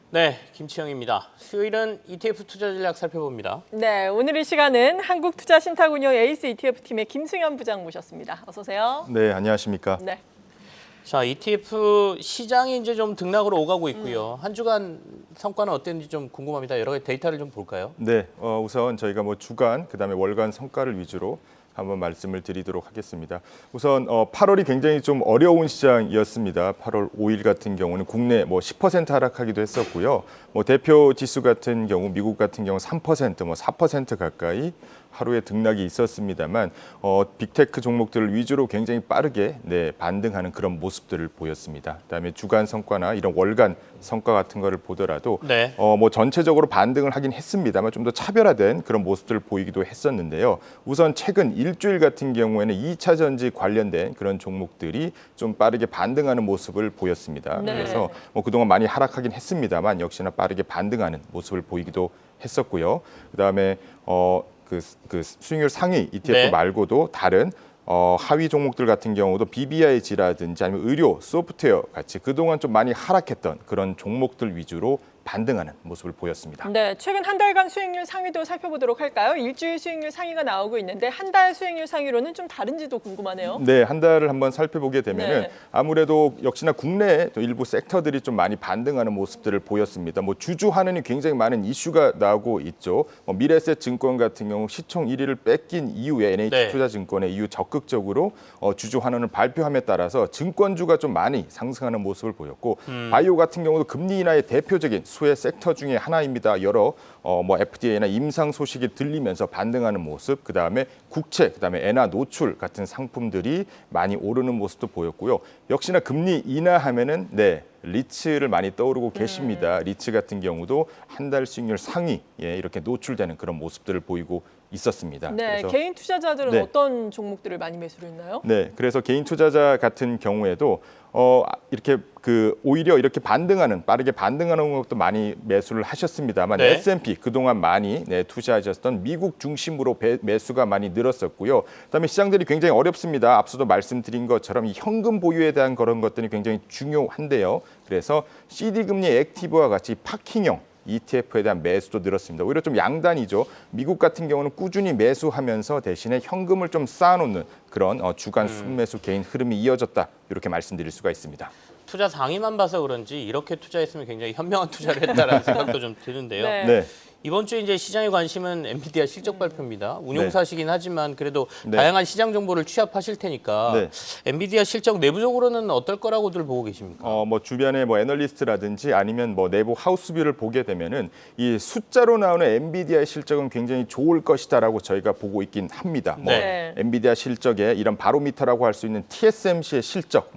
네, 김치영입니다. 수요일은 ETF 투자 전략 살펴봅니다. 네, 오늘 이 시간은 한국투자신탁운용 에이스 ETF팀의 김승현 부장 모셨습니다. 어서 오세요. 네, 안녕하십니까. 네. 자, ETF 시장이 이제 좀 등락으로 오가고 있고요. 한 주간 성과는 어땠는지 좀 궁금합니다. 여러 가지 데이터를 좀 볼까요? 네, 우선 저희가 주간, 그다음에 월간 성과를 위주로 한번 말씀을 드리도록 하겠습니다. 우선 8월이 굉장히 좀 어려운 시장이었습니다. 8월 5일 같은 경우는 국내 10% 하락하기도 했었고요. 대표 지수 같은 경우 미국 같은 경우 3%, 4% 가까이 하루에 등락이 있었습니다만 빅테크 종목들을 위주로 굉장히 빠르게 반등하는 그런 모습들을 보였습니다. 그다음에 주간 성과나 이런 월간 성과 같은 거를 보더라도 네. 전체적으로 반등을 하긴 했습니다만 좀 더 차별화된 그런 모습들을 보이기도 했었는데요. 우선 최근 일주일 같은 경우에는 2차 전지 관련된 그런 종목들이 좀 빠르게 반등하는 모습을 보였습니다. 네. 그래서 그동안 많이 하락하긴 했습니다만 역시나 빠르게 반등하는 모습을 보이기도 했었고요. 그다음에 그 수익률 상위 ETF 네. 말고도 다른 하위 종목들 같은 경우도 BBIG라든지 아니면 의료, 소프트웨어 같이 그동안 좀 많이 하락했던 그런 종목들 위주로 반등하는 모습을 보였습니다. 네, 최근 한 달간 수익률 상위도 살펴보도록 할까요? 일주일 수익률 상위가 나오고 있는데 한 달 수익률 상위로는 좀 다른지도 궁금하네요. 네, 한 달을 한번 살펴보게 되면은 네. 아무래도 역시나 국내 일부 섹터들이 좀 많이 반등하는 모습들을 보였습니다. 주주환원이 굉장히 많은 이슈가 나오고 있죠. 미래에셋 증권 같은 경우 시총 1위를 뺏긴 이후에 NH투자증권의 이후 적극적으로 주주환원을 발표함에 따라서 증권주가 좀 많이 상승하는 모습을 보였고 바이오 같은 경우도 금리 인하의 대표적인 수혜 섹터 중에 하나입니다. 여러 FDA나 임상 소식이 들리면서 반등하는 모습, 그다음에 국채, 그다음에 엔화 노출 같은 상품들이 많이 오르는 모습도 보였고요. 역시나 금리 인하하면은 리츠를 많이 떠오르고 계십니다. 리츠 같은 경우도 한 달 수익률 상위에 이렇게 노출되는 그런 모습들을 보이고 있었습니다. 네, 그래서 개인 투자자들은 네. 어떤 종목들을 많이 매수를 했나요? 네, 그래서 개인 투자자 같은 경우에도 이렇게 오히려 이렇게 빠르게 반등하는 것도 많이 매수를 하셨습니다만 네. S&P 그동안 많이 투자하셨던 미국 중심으로 매수가 많이 늘었었고요. 그다음에 시장들이 굉장히 어렵습니다. 앞서도 말씀드린 것처럼 이 현금 보유에 대한 그런 것들이 굉장히 중요한데요. 그래서 CD 금리 액티브와 같이 파킹형 ETF에 대한 매수도 늘었습니다. 오히려 좀 양단이죠. 미국 같은 경우는 꾸준히 매수하면서 대신에 현금을 좀 쌓아놓는 그런 주간 순매수 개인 흐름이 이어졌다. 이렇게 말씀드릴 수가 있습니다. 투자 상위만 봐서 그런지 이렇게 투자했으면 굉장히 현명한 투자를 했다라는 생각도 좀 드는데요. 네. 네. 이번 주에 이제 시장의 관심은 엔비디아 실적 발표입니다. 운용사시긴 하지만 그래도 네. 다양한 시장 정보를 취합하실 테니까 네. 엔비디아 실적 내부적으로는 어떨 거라고들 보고 계십니까? 주변에 애널리스트라든지 아니면 내부 하우스뷰를 보게 되면은 이 숫자로 나오는 엔비디아의 실적은 굉장히 좋을 것이다라고 저희가 보고 있긴 합니다. 네. 엔비디아 실적의 이런 바로미터라고 할 수 있는 TSMC의 실적,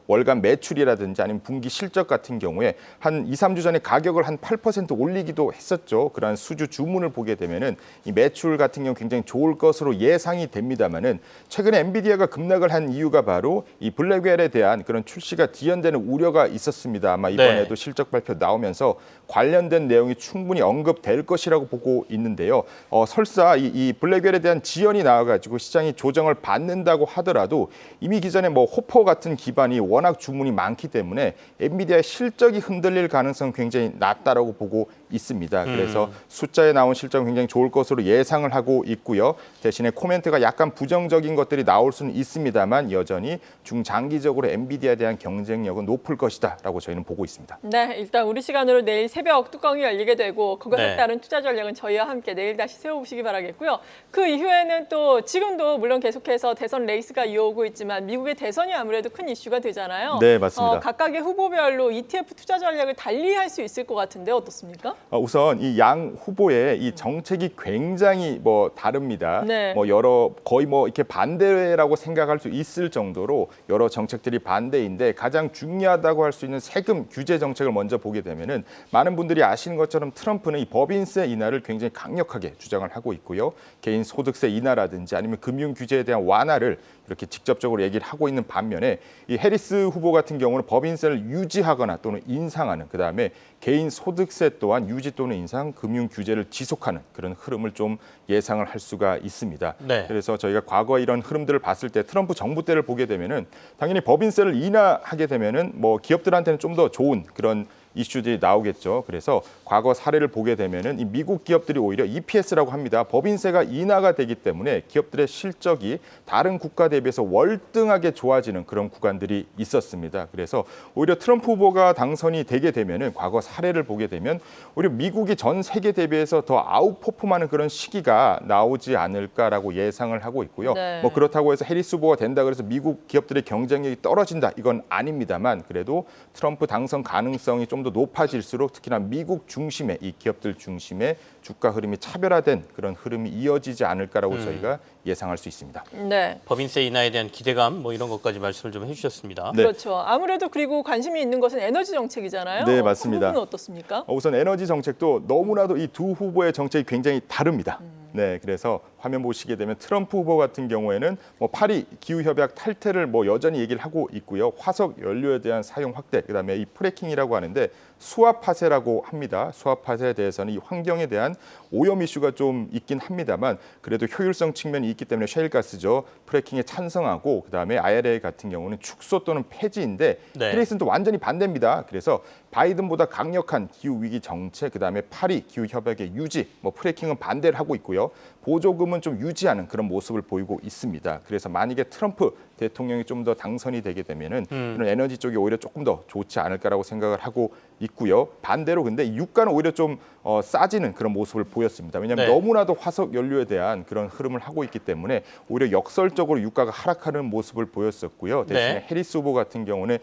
월간 매출이라든지 아니면 분기 실적 같은 경우에 한 2, 3주 전에 가격을 한 8% 올리기도 했었죠. 그러한 수주 주문을 보게 되면은 이 매출 같은 경우 굉장히 좋을 것으로 예상이 됩니다만은 최근에 엔비디아가 급락을 한 이유가 바로 이 블랙웰에 대한 그런 출시가 지연되는 우려가 있었습니다. 아마 이번에도 실적 발표 나오면서 관련된 내용이 충분히 언급될 것이라고 보고 있는데요. 설사 이 블랙웰에 대한 지연이 나와가지고 시장이 조정을 받는다고 하더라도 이미 기존에 호퍼 같은 기반이 워낙 주문이 많기 때문에 엔비디아의 실적이 흔들릴 가능성은 굉장히 낮다라고 보고 있습니다. 그래서 숫자에 나온 실적은 굉장히 좋을 것으로 예상을 하고 있고요. 대신에 코멘트가 약간 부정적인 것들이 나올 수는 있습니다만 여전히 중장기적으로 엔비디아에 대한 경쟁력은 높을 것이다라고 저희는 보고 있습니다. 네, 일단 우리 시간으로 내일 새벽 뚜껑이 열리게 되고 그것에 네. 따른 투자 전략은 저희와 함께 내일 다시 세워보시기 바라겠고요. 그 이후에는 또 지금도 물론 계속해서 대선 레이스가 이어오고 있지만 미국의 대선이 아무래도 큰 이슈가 되잖아요. 네, 맞습니다. 각각의 후보별로 ETF 투자 전략을 달리할 수 있을 것 같은데 어떻습니까? 우선 이 양 후보의 이 정책이 굉장히 다릅니다. 네. 거의 이렇게 반대라고 생각할 수 있을 정도로 여러 정책들이 반대인데 가장 중요하다고 할 수 있는 세금 규제 정책을 먼저 보게 되면은 많은 분들이 아시는 것처럼 트럼프는 이 법인세 인하를 굉장히 강력하게 주장을 하고 있고요. 개인 소득세 인하라든지 아니면 금융 규제에 대한 완화를 이렇게 직접적으로 얘기를 하고 있는 반면에 이 해리스 후보 같은 경우는 법인세를 유지하거나 또는 인상하는 그다음에 개인 소득세 또한 유지 또는 인상, 금융 규제를 지속하는 그런 흐름을 좀 예상을 할 수가 있습니다. 네. 그래서 저희가 과거 이런 흐름들을 봤을 때 트럼프 정부 때를 보게 되면은 당연히 법인세를 인하하게 되면은 기업들한테는 좀 더 좋은 그런 이슈들이 나오겠죠. 그래서 과거 사례를 보게 되면은 이 미국 기업들이 오히려 EPS라고 합니다. 법인세가 인하가 되기 때문에 기업들의 실적이 다른 국가 대비해서 월등하게 좋아지는 그런 구간들이 있었습니다. 그래서 오히려 트럼프 후보가 당선이 되게 되면은 과거 사례를 보게 되면 오히려 미국이 전 세계 대비해서 더 아웃퍼폼하는 그런 시기가 나오지 않을까라고 예상을 하고 있고요. 네. 뭐 그렇다고 해서 해리스 후보가 된다 그래서 미국 기업들의 경쟁력이 떨어진다 이건 아닙니다만 그래도 트럼프 당선 가능성이 좀 더 높아질수록 특히나 미국 중심의 이 기업들 중심의 주가 흐름이 차별화된 그런 흐름이 이어지지 않을까라고 저희가 예상할 수 있습니다. 네. 법인세 인하에 대한 기대감 뭐 이런 것까지 말씀을 좀 해주셨습니다. 네. 그렇죠. 아무래도 그리고 관심이 있는 것은 에너지 정책이잖아요. 네, 맞습니다. 그 부분은 어떻습니까? 우선 에너지 정책도 너무나도 이 두 후보의 정책이 굉장히 다릅니다. 네, 그래서 화면 보시게 되면 트럼프 후보 같은 경우에는 뭐 파리 기후 협약 탈퇴를 뭐 여전히 얘기를 하고 있고요. 화석 연료에 대한 사용 확대, 그다음에 이 프래킹이라고 하는데 수압 파쇄라고 합니다. 수압 파쇄에 대해서는 이 환경에 대한 오염 이슈가 좀 있긴 합니다만 그래도 효율성 측면이 있기 때문에 셰일가스죠. 프래킹에 찬성하고 그다음에 IRA 같은 경우는 축소 또는 폐지인데 네. 해리스는 또 완전히 반대입니다. 그래서 바이든보다 강력한 기후 위기 정책, 그다음에 파리 기후 협약의 유지, 뭐 프래킹은 반대를 하고 있고요. 보조금은 좀 유지하는 그런 모습을 보이고 있습니다. 그래서 만약에 트럼프 대통령이 좀 더 당선이 되게 되면은 이런 에너지 쪽이 오히려 조금 더 좋지 않을까라고 생각을 하고 있고요. 반대로 근데 유가는 오히려 좀 싸지는 그런 모습을 보였습니다. 왜냐하면 네. 너무나도 화석 연료에 대한 그런 흐름을 하고 있기 때문에 오히려 역설적으로 유가가 하락하는 모습을 보였었고요. 대신에 네. 해리스 후보 같은 경우는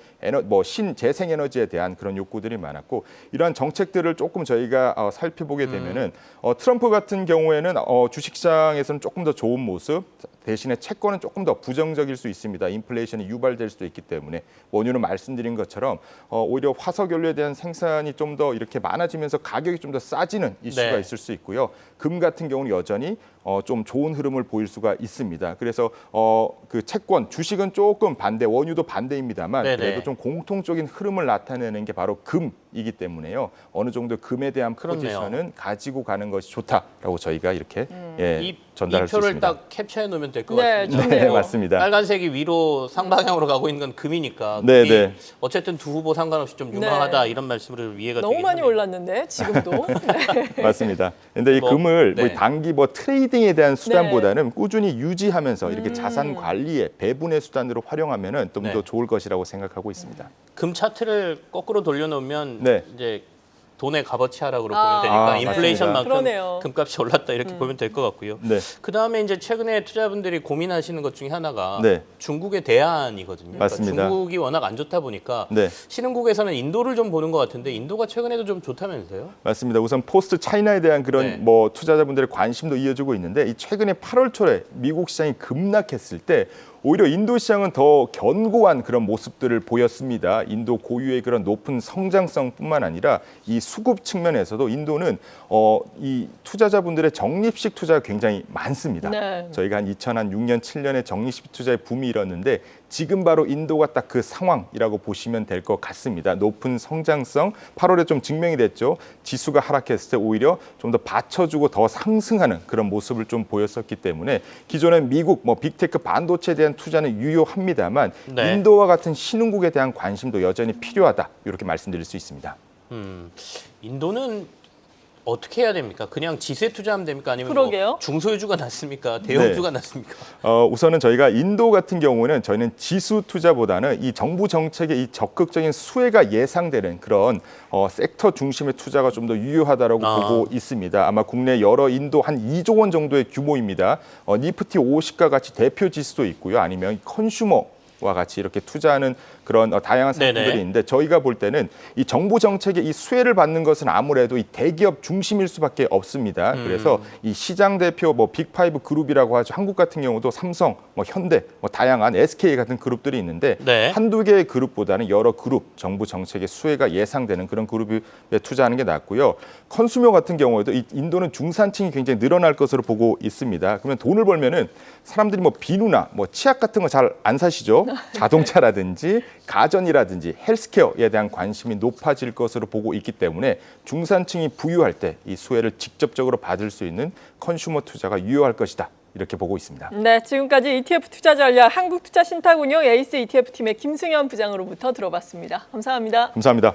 신재생 에너지에 대한 그런 욕구들이 많았고 이러한 정책들을 조금 저희가 살펴보게 되면은 트럼프 같은 경우에는 주식시장에서는 조금 더 좋은 모습 대신에 채권은 조금 더 부정적일 수 있습니다. 인플레이션이 유발될 수도 있기 때문에 원유는 말씀드린 것처럼 오히려 화석 연료에 대한 생산이 좀 더 이렇게 많아지면서 가격이 좀 더 싸지는 이슈가 네. 있을 수 있고요. 금 같은 경우는 여전히 좀 좋은 흐름을 보일 수가 있습니다. 그래서 그 채권, 주식은 조금 반대, 원유도 반대입니다만 네네. 그래도 좀 공통적인 흐름을 나타내는 게 바로 금이기 때문에요. 어느 정도 금에 대한 그렇네요. 포지션은 가지고 가는 것이 좋다라고 저희가 이렇게 이 전달할 수 표를 있습니다. 딱 캡처해 놓으면 될 것 네, 같습니다. 좋네요. 네, 맞습니다. 빨간색이 위로 상방향으로 가고 있는 건 금이니까 네, 금이 네. 어쨌든 두 후보 상관없이 좀 유망하다 이런 말씀으로 이해가 너무 되긴 많이 하네요. 올랐는데 지금도. 네. 맞습니다. 근데 이 뭐, 금을 네. 단기 트레이딩에 대한 수단보다는 꾸준히 유지하면서 이렇게 자산 관리에 배분의 수단으로 활용하면은 좀 더 네. 좋을 것이라고 생각하고 있습니다. 금 차트를 거꾸로 돌려놓으면 네. 이제 돈의 값어치하락으로 아, 보면 되니까 아, 인플레이션만큼 그러네요. 금값이 올랐다 이렇게 보면 될 것 같고요. 네. 그 다음에 이제 최근에 투자분들이 고민하시는 것 중에 하나가 네. 중국의 대안이거든요. 맞습니다. 그러니까 중국이 워낙 안 좋다 보니까 네. 신흥국에서는 인도를 좀 보는 것 같은데 인도가 최근에도 좀 좋다면서요? 맞습니다. 우선 포스트 차이나에 대한 그런 네. 뭐 투자자분들의 관심도 이어지고 있는데 이 최근에 8월 초에 미국 시장이 급락했을 때 오히려 인도 시장은 더 견고한 그런 모습들을 보였습니다. 인도 고유의 그런 높은 성장성뿐만 아니라 이 수급 측면에서도 인도는 이 투자자분들의 적립식 투자가 굉장히 많습니다. 네. 저희가 한 2006년, 7년에 적립식 투자의 붐이 일었는데 지금 바로 인도가 딱 그 상황이라고 보시면 될 것 같습니다. 높은 성장성, 8월에 좀 증명이 됐죠. 지수가 하락했을 때 오히려 좀 더 받쳐주고 더 상승하는 그런 모습을 좀 보였었기 때문에 기존에 미국 빅테크 반도체에 대한 투자는 유효합니다만 네. 인도와 같은 신흥국에 대한 관심도 여전히 필요하다. 이렇게 말씀드릴 수 있습니다. 인도는 어떻게 해야 됩니까? 그냥 지수에 투자하면 됩니까? 아니면 그러게요. 뭐 중소유주가 낫습니까? 대형주가 낫습니까? 우선은 저희가 인도 같은 경우는 저희는 지수 투자보다는 이 정부 정책의 이 적극적인 수혜가 예상되는 그런 섹터 중심의 투자가 좀 더 유효하다라고 보고 있습니다. 아마 국내 여러 인도 한 2조 원 정도의 규모입니다. 니프티 50과 같이 대표 지수도 있고요. 아니면 컨슈머와 같이 이렇게 투자하는 그런 다양한 상품들이 네네. 있는데 저희가 볼 때는 이 정부 정책의 이 수혜를 받는 것은 아무래도 이 대기업 중심일 수밖에 없습니다. 그래서 이 시장 대표 빅5 그룹이라고 하죠. 한국 같은 경우도 삼성, 현대, 다양한 SK 같은 그룹들이 있는데 네. 한두 개의 그룹보다는 여러 그룹 정부 정책의 수혜가 예상되는 그런 그룹에 투자하는 게 낫고요. 컨슈머 같은 경우에도 이 인도는 중산층이 굉장히 늘어날 것으로 보고 있습니다. 그러면 돈을 벌면은 사람들이 비누나 치약 같은 거 잘 안 사시죠? 자동차라든지 가전이라든지 헬스케어에 대한 관심이 높아질 것으로 보고 있기 때문에 중산층이 부유할 때 이 수혜를 직접적으로 받을 수 있는 컨슈머 투자가 유효할 것이다. 이렇게 보고 있습니다. 네, 지금까지 ETF 투자 전략 한국투자신탁운용 에이스 ETF 팀의 김승현 부장으로부터 들어봤습니다. 감사합니다. 감사합니다.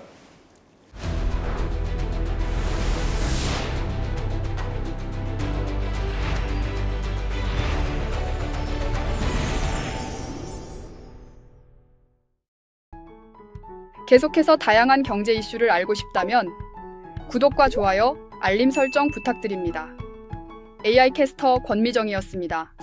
계속해서 다양한 경제 이슈를 알고 싶다면 구독과 좋아요, 알림 설정 부탁드립니다. AI 캐스터 권미정이었습니다.